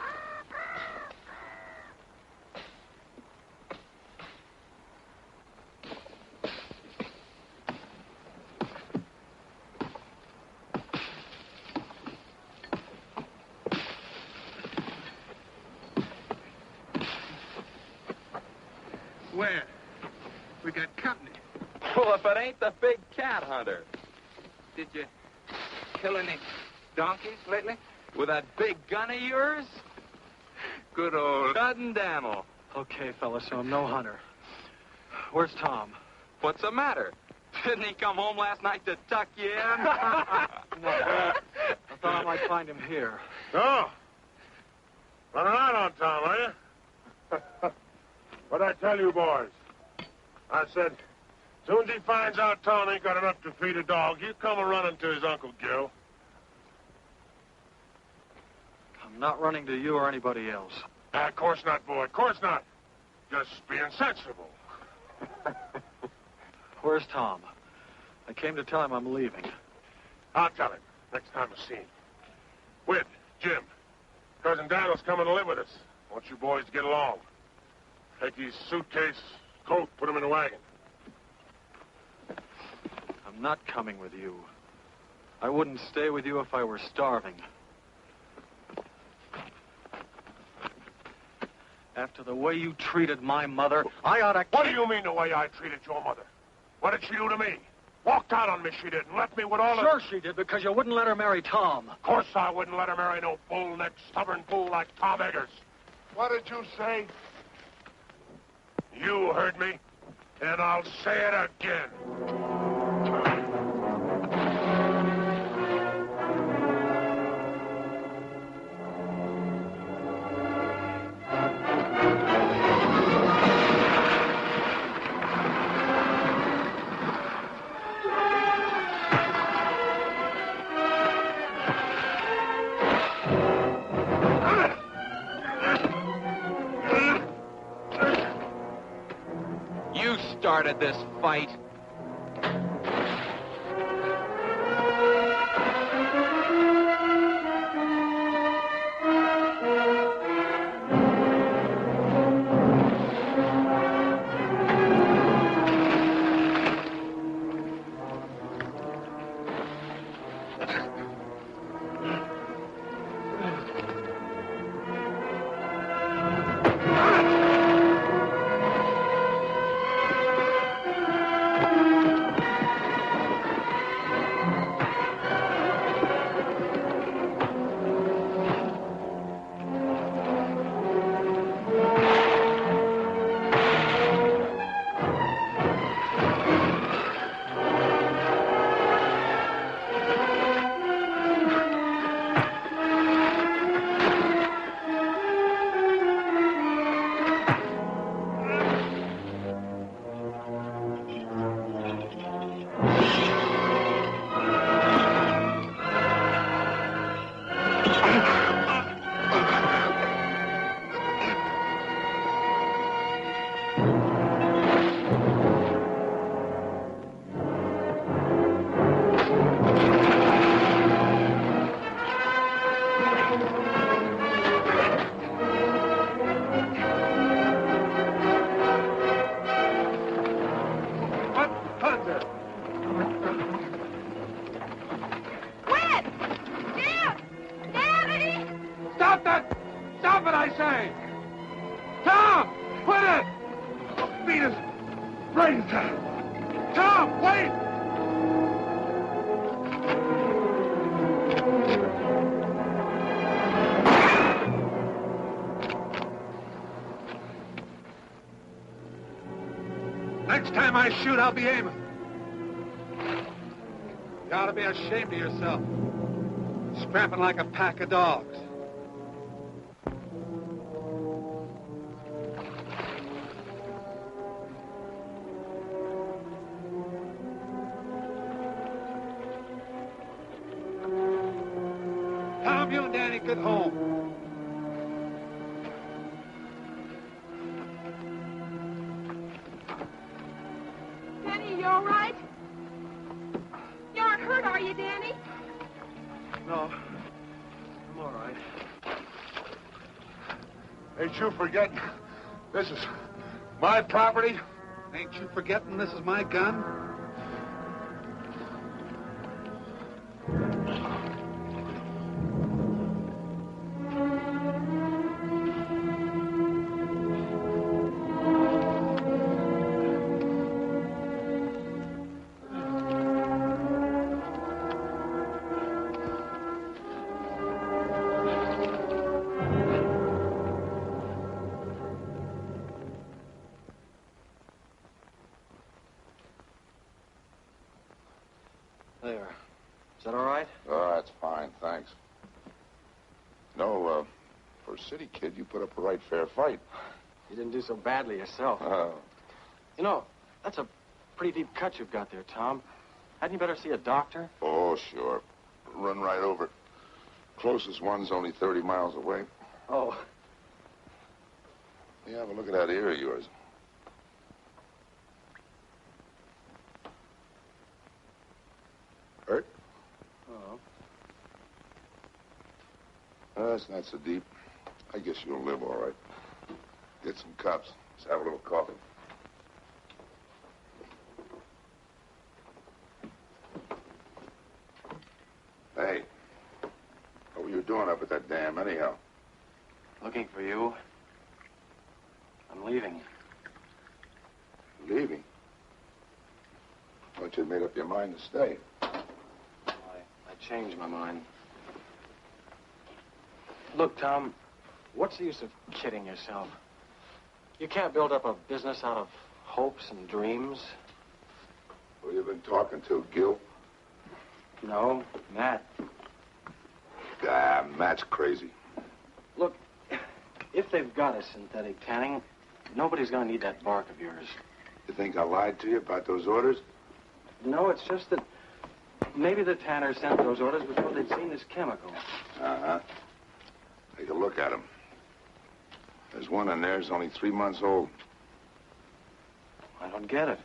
Speaker 4: Where? We got company. Well, if it ain't the big cat hunter.
Speaker 9: Did you kill any donkeys lately?
Speaker 4: With that big gun of yours? Good old Dud Daniel.
Speaker 3: Okay, fella, so I'm no hunter. Where's Tom?
Speaker 4: What's the matter? Didn't he come home last night to tuck you in?
Speaker 3: No. I thought I might find him here.
Speaker 2: Oh. Running out on Tom, are you? What'd I tell you, boys? I said, soon as he finds out Tom ain't got enough to feed a dog, he'll come a-running to his Uncle Gil.
Speaker 3: I'm not running to you or anybody else.
Speaker 2: Of course not, boy. Of course not. Just being sensible.
Speaker 3: Where's Tom? I came to tell him I'm leaving.
Speaker 2: I'll tell him next time I see him. Whit, Jim, Cousin Daniel's coming to live with us. I want you boys to get along. Take his suitcase, coat, put him in the wagon.
Speaker 3: I'm not coming with you. I wouldn't stay with you if I were starving. After the way you treated my mother, I ought to...
Speaker 2: What do you mean the way I treated your mother? What did she do to me? Walked out on me, she did, and left me with all the...
Speaker 3: Sure she did, because you wouldn't let her marry Tom.
Speaker 2: Of course I wouldn't let her marry no bull-necked, stubborn fool like Tom Eggers. What did you say? You heard me, and I'll say it again.
Speaker 9: You started this fight.
Speaker 4: Stop that! Stop it, I say! Tom! Quit it! I'll beat his brains out. Tom, wait! Next time I shoot, I'll be aiming. You ought to be ashamed of yourself. Scrapping like a pack of dogs. Tom, you and Danny, get home.
Speaker 7: Danny, you all right? You aren't hurt, are you, Danny?
Speaker 3: No, I'm all right.
Speaker 2: Ain't you forgetting this is my property?
Speaker 5: Ain't you forgetting this is my gun?
Speaker 3: There. Is that all right?
Speaker 1: Oh, that's fine, thanks. No, for a city kid, you put up a right fair fight.
Speaker 3: You didn't do so badly yourself.
Speaker 1: Oh.
Speaker 3: You know, that's a pretty deep cut you've got there, Tom. Hadn't you better see a doctor?
Speaker 1: Oh, sure. Run right over it. Closest one's only 30 miles away.
Speaker 3: Oh.
Speaker 1: Yeah, have a look at that ear of yours. Hurt?
Speaker 3: Oh.
Speaker 1: That's not so deep. I guess you'll live all right. Get some cups. Let's have a little coffee. Hey, what were you doing up at that dam anyhow?
Speaker 3: Looking for you.
Speaker 1: made up your mind to stay.
Speaker 3: I changed my mind. Look, Tom, what's the use of kidding yourself? You can't build up a business out of hopes and dreams.
Speaker 1: Who you been talking to, Gil?
Speaker 3: No, Matt.
Speaker 1: Ah, Matt's crazy.
Speaker 3: Look, if they've got a synthetic tanning, nobody's going to need that bark of yours.
Speaker 1: You think I lied to you about those orders?
Speaker 3: No, it's just that maybe the tanner sent those orders before they'd seen this chemical.
Speaker 1: Uh-huh. Take a look at them. There's one in there that's only 3 months old.
Speaker 3: I don't get it.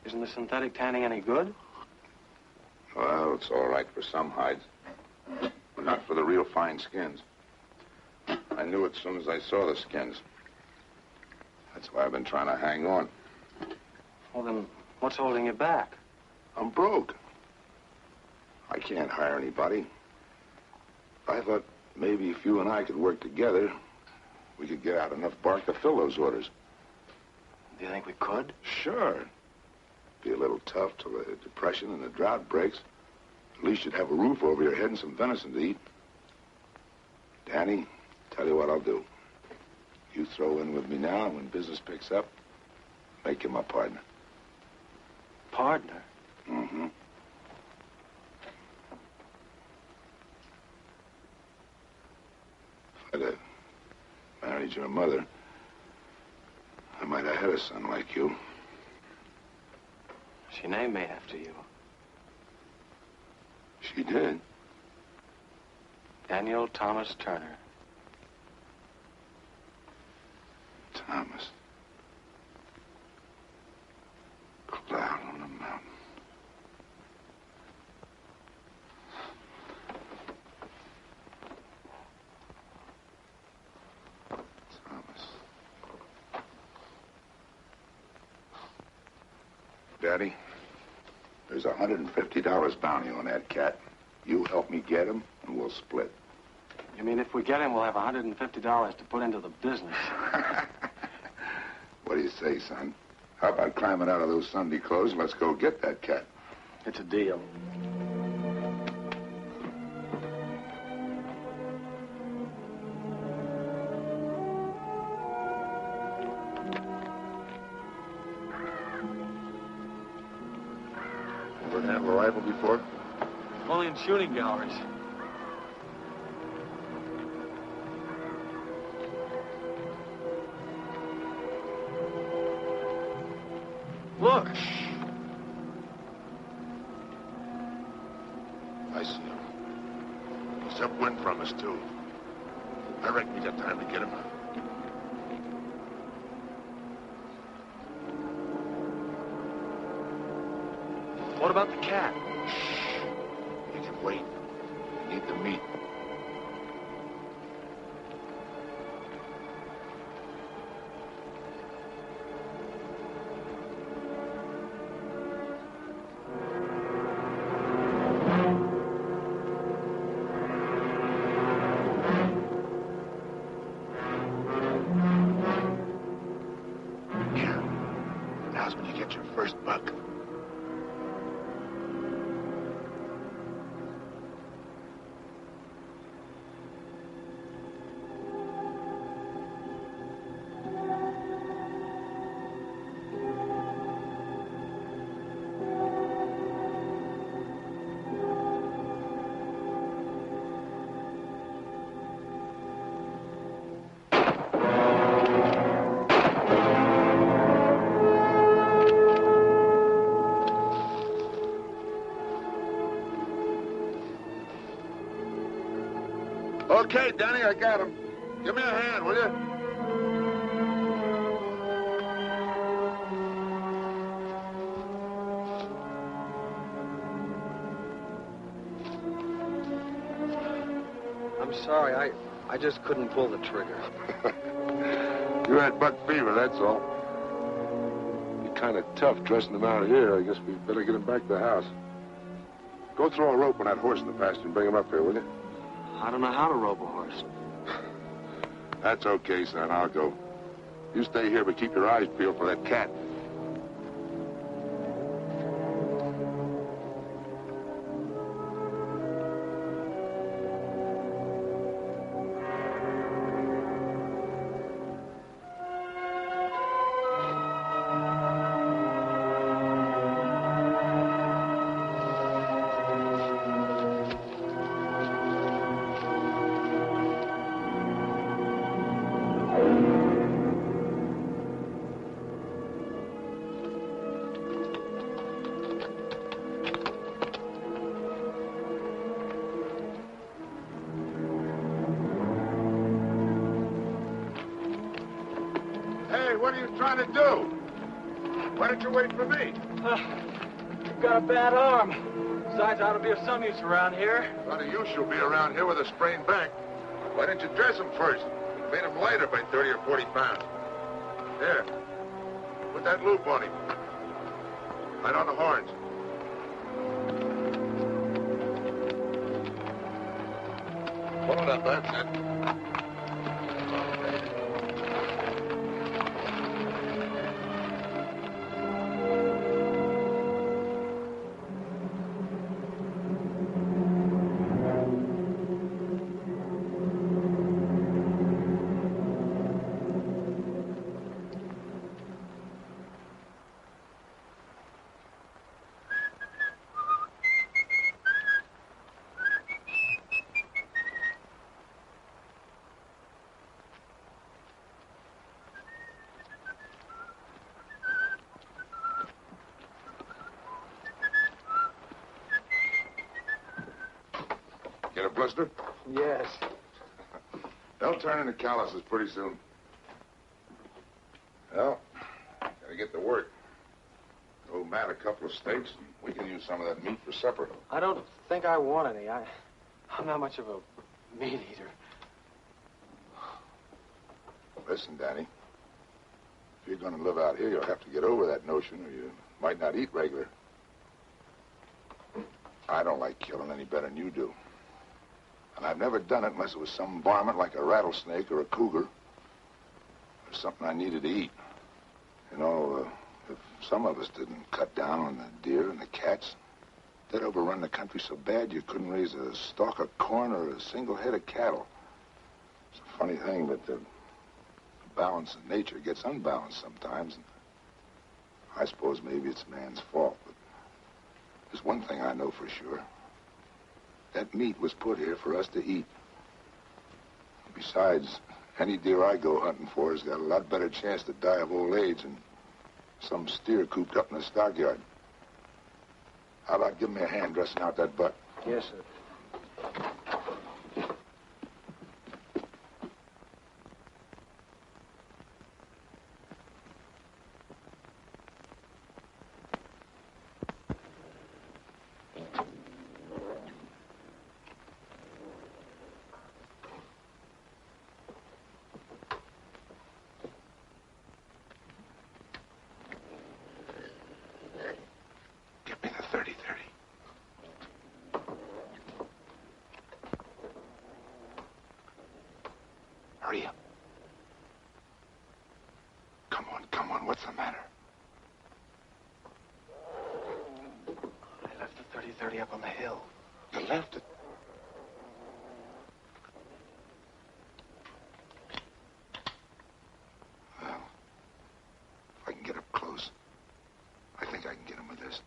Speaker 3: Isn't the synthetic tanning any good?
Speaker 1: Well, it's all right for some hides, but not for the real fine skins. I knew it as soon as I saw the skins. That's why I've been trying to hang on.
Speaker 3: Well, then, what's holding you back?
Speaker 1: I'm broke. I can't hire anybody. I thought maybe if you and I could work together, we could get out enough bark to fill those orders.
Speaker 3: Do you think we could?
Speaker 1: Sure. Be a little tough till the depression and the drought breaks. At least you'd have a roof over your head and some venison to eat. Danny, tell you what I'll do. You throw in with me now, and when business picks up, make you my partner.
Speaker 3: Partner?
Speaker 1: Mm-hmm. If I'd have married your mother, I might have had a son like you.
Speaker 3: She named me after you.
Speaker 1: She did.
Speaker 3: Daniel Thomas Turner.
Speaker 1: Thomas. Cloud on the mountain. Thomas. Daddy, there's $150 bounty on that cat. You help me get him, and we'll split.
Speaker 3: You mean if we get him, we'll have $150 to put into the business?
Speaker 1: What do you say, son? How about climbing out of those Sunday clothes and let's go get that cat?
Speaker 3: It's a deal.
Speaker 1: Ever handle a rifle before?
Speaker 3: Only in shooting galleries. Look.
Speaker 1: I see him. He's upwind from us, too. I reckon we got time to get him.
Speaker 3: What about the cat?
Speaker 1: You can wait. We need the meat. Now's when you get your first buck. Okay, Danny, I got him. Give me a hand, will you?
Speaker 3: I'm sorry, I just couldn't pull the trigger.
Speaker 2: You had buck fever, that's all. You're kind of tough dressing him out here. I guess we better get him back to the house. Go throw a rope on that horse in the pasture and bring him up here, will you?
Speaker 3: I don't know how to rope a horse.
Speaker 1: That's okay, son. I'll go. You stay here, but keep your eyes peeled for that cat. Hey, what are you trying to do? Why don't you wait for me?
Speaker 3: You've got a bad arm. Besides, I ought to be of some use around here.
Speaker 1: A lot of use you'll be around here with a sprained back. Why didn't you dress him first? Made him lighter by 30 or 40 pounds. Here. Put that loop on him. Right on the horns. Pull it up, that's it. Get a blister?
Speaker 3: Yes.
Speaker 1: They'll turn into calluses pretty soon. Well, gotta get to work. Owe Matt a couple of steaks, and we can use some of that meat for supper.
Speaker 3: I don't think I want any. I'm not much of a meat eater.
Speaker 1: Listen, Danny. If you're gonna live out here, you'll have to get over that notion, or you might not eat regular. I don't like killing any better than you do. And I've never done it unless it was some varmint like a rattlesnake or a cougar. Or something I needed to eat. You know, if some of us didn't cut down on the deer and the cats, they'd overrun the country so bad you couldn't raise a stalk of corn or a single head of cattle. It's a funny thing, but the balance of nature gets unbalanced sometimes. And I suppose maybe it's man's fault, but there's one thing I know for sure. That meat was put here for us to eat. Besides, any deer I go hunting for has got a lot better chance to die of old age than some steer cooped up in the stockyard. How about giving me a hand dressing out that butt?
Speaker 3: Yes, sir.
Speaker 1: Give me the 30-30. Hurry up. Come on, what's the matter?
Speaker 3: I left the 30-30 up on the hill.
Speaker 1: You left it? Well, if I can get up close, I think I can get him with this.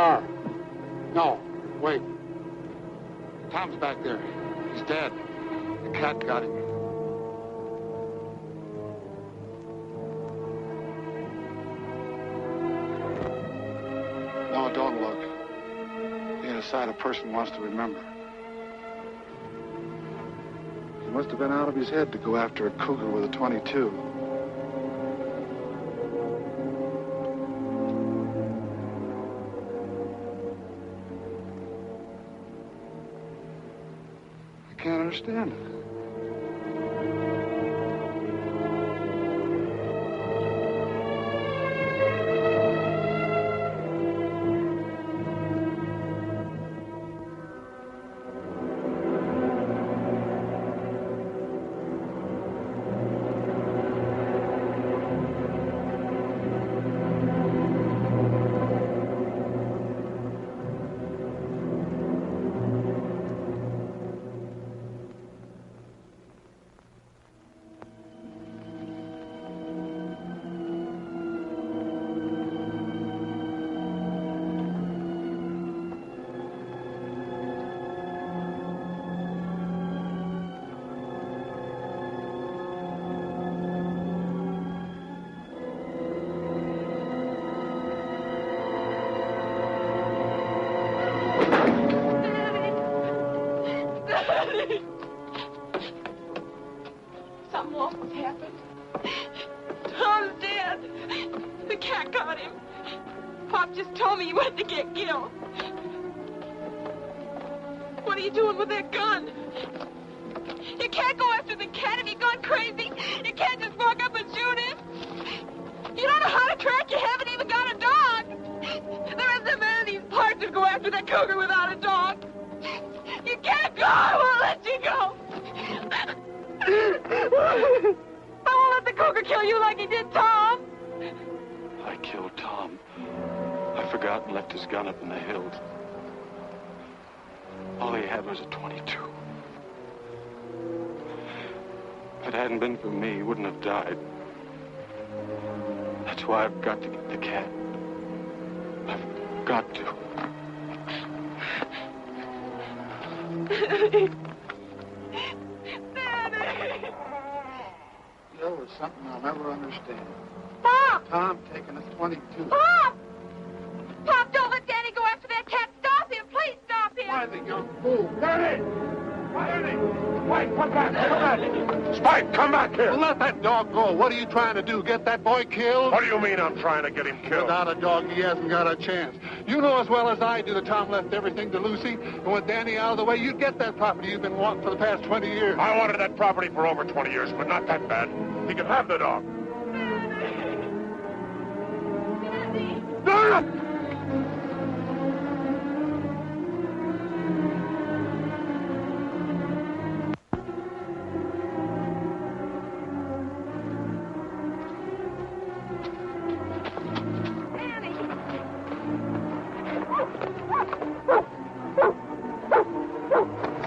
Speaker 6: car. No, wait. Tom's back there. He's dead. The cat got him. No, don't look. He ain't a sight a person wants to remember. He must have been out of his head to go after a cougar with a .22. I can't understand it.
Speaker 7: Something awful's happened. Tom's dead. The cat got him. Pop just told me he went to get Gil. What are you doing with that gun? You can't go after the cat. Have you gone crazy? You can't just walk up and shoot him. You don't know how to track. You haven't even got a dog. There isn't many of these parts that go after that cougar without a dog. You can't go. I won't let you go. I won't let the cougar kill you like he did Tom.
Speaker 10: I killed Tom. I forgot and left his gun up in the hills. All he had was a .22. If it hadn't been for me, he wouldn't have died. That's why I've got to get the cat. I've got to.
Speaker 6: There was something I'll never understand.
Speaker 7: Pop!
Speaker 6: Tom taking a .22.
Speaker 7: Pop! Pop, don't let Danny go after that cat. Stop him. Please stop him.
Speaker 6: Why, the young fool?
Speaker 2: Danny! Danny! Spike, come back! Come back! Spike, come back here!
Speaker 6: Well, let that dog go. What are you trying to do? Get that boy killed?
Speaker 2: What do you mean I'm trying to get him killed?
Speaker 6: Without a dog, he hasn't got a chance. You know as well as I do that Tom left everything to Lucy. And with Danny out of the way, you'd get that property you've been wanting for the past 20 years.
Speaker 2: I wanted that property for over 20 years, but not that bad. He could have the dog.
Speaker 7: Danny!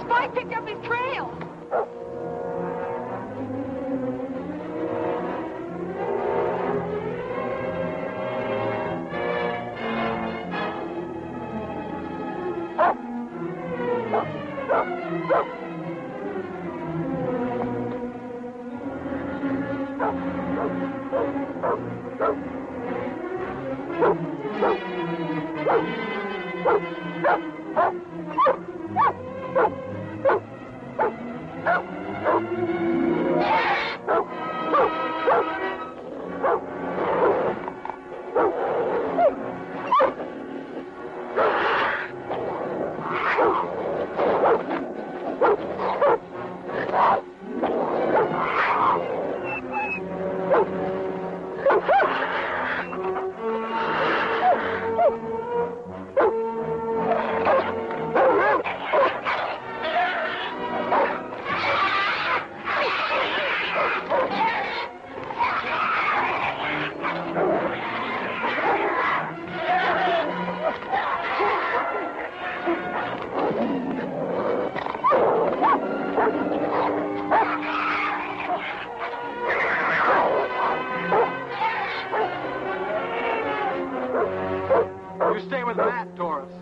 Speaker 7: Spike picked up his trail.
Speaker 9: with that, Doris.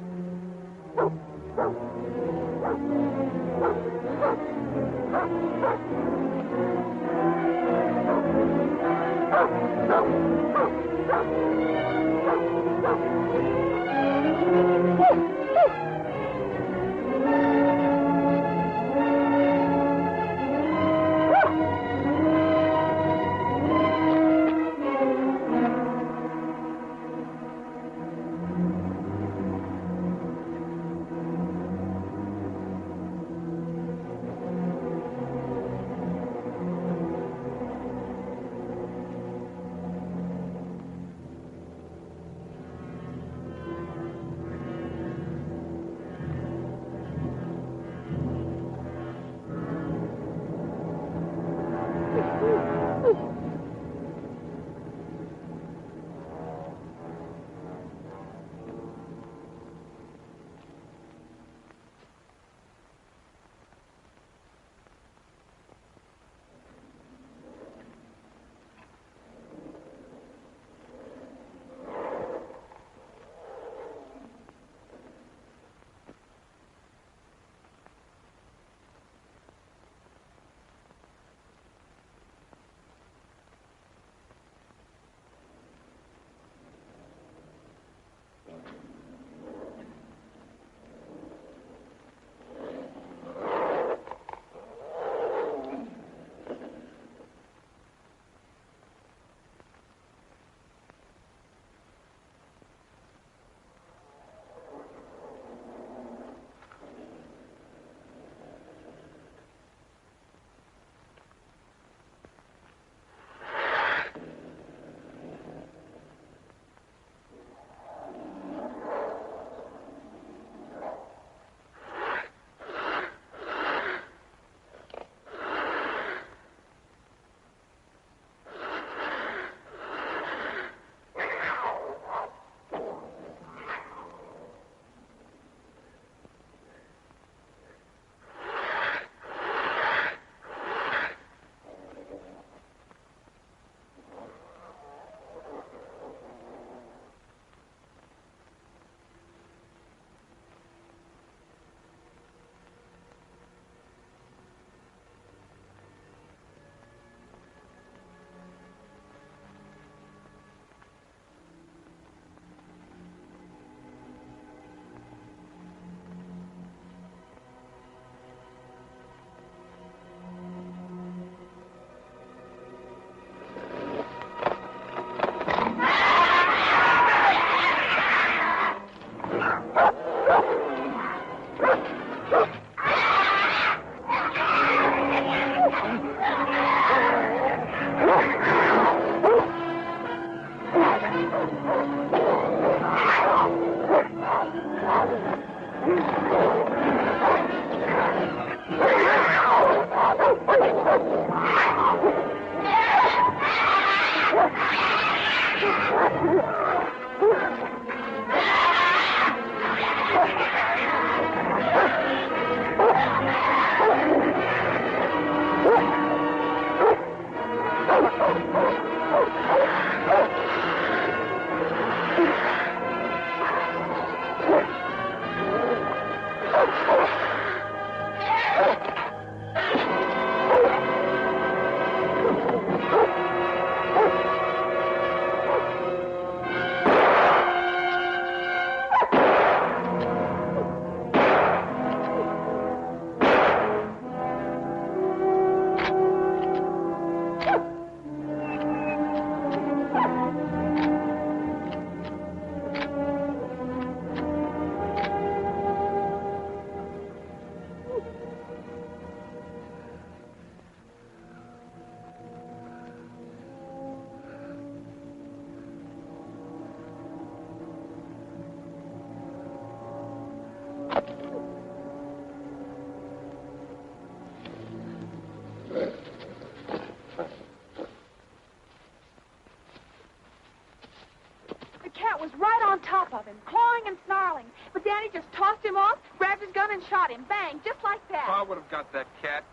Speaker 7: Was right on top of him, clawing and snarling. But Danny just tossed him off, grabbed his gun, and shot him. Bang, just like that.
Speaker 9: I would have got that cat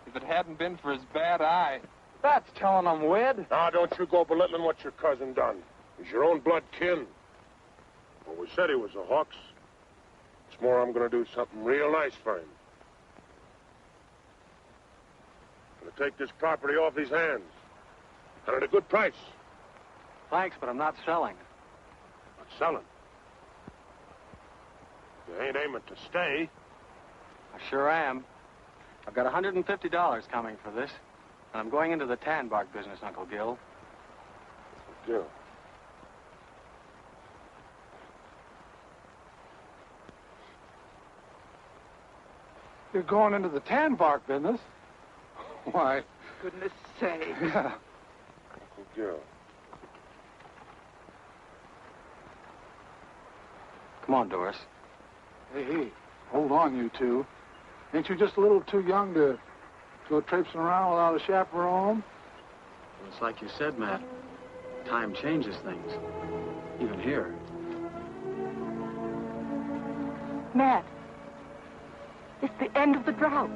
Speaker 9: if it hadn't been for his bad eye.
Speaker 3: That's telling him, Wid.
Speaker 2: Now, don't you go belittling what your cousin done. He's your own blood kin. Well, we said he was a Hawks. It's more I'm going to do something real nice for him. I'm going to take this property off his hands. And at a good price.
Speaker 3: Thanks, but I'm not selling.
Speaker 2: Not selling? You ain't aiming to stay.
Speaker 3: I sure am. I've got $150 coming for this, and I'm going into the tan bark business, Uncle Gil.
Speaker 2: Gil?
Speaker 5: You're going into the tan bark business? Why?
Speaker 8: Goodness sake.
Speaker 5: Yeah.
Speaker 2: Uncle Gil.
Speaker 3: Come on, Doris.
Speaker 5: Hey, hold on, you two. Ain't you just a little too young to go traipsing around without a chaperone?
Speaker 3: Well, it's like you said, Matt. Time changes things. Even here.
Speaker 8: Matt, it's the end of the drought.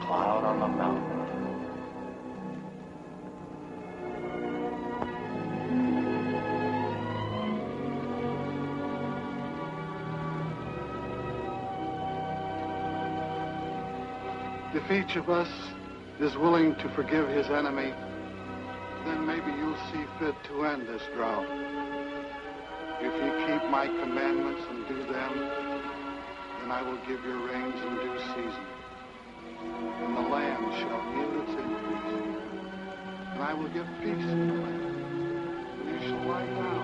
Speaker 3: Cloud on the mountain.
Speaker 5: If each of us is willing to forgive his enemy, then maybe you'll see fit to end this drought. If you keep my commandments and do them, then I will give your rains in due season, and the land shall yield its increase, and I will give peace in the land, and you shall lie down